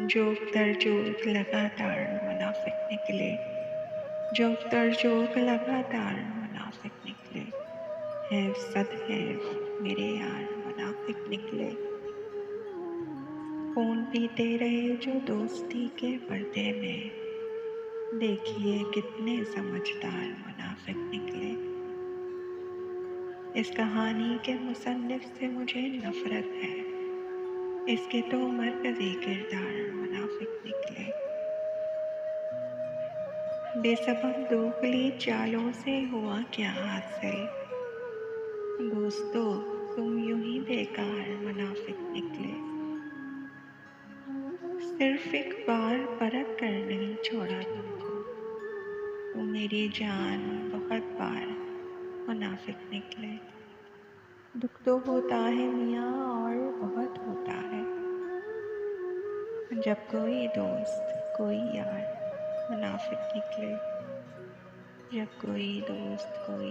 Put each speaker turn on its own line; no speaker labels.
Joke दर joke लगातार मुनाफिक निकले, जोक दर जोक लगातार मुनाफिक निकले, है सद है मेरे यार मुनाफिक निकले। खून पीते रहे जो दोस्ती के पर्दे में, देखिए कितने समझदार मुनाफिक निकले। इस कहानी के मुसन्निफ से मुझे नफरत है, इसके तो मरकज़ी किरदार मुनाफिक निकले। बेसबब दोगली चालों से हुआ क्या हासिल, दोस्तों तुम यूं ही बेकार मुनाफिक निकले। सिर्फ एक बार परख कर नहीं छोड़ा तुमको, तुम मेरी जान बहुत बार मुनाफिक निकले। दुख तो होता है मियाँ और बहुत होता है, जब कोई दोस्त कोई यार मुनाफिक निकले, जब कोई दोस्त कोई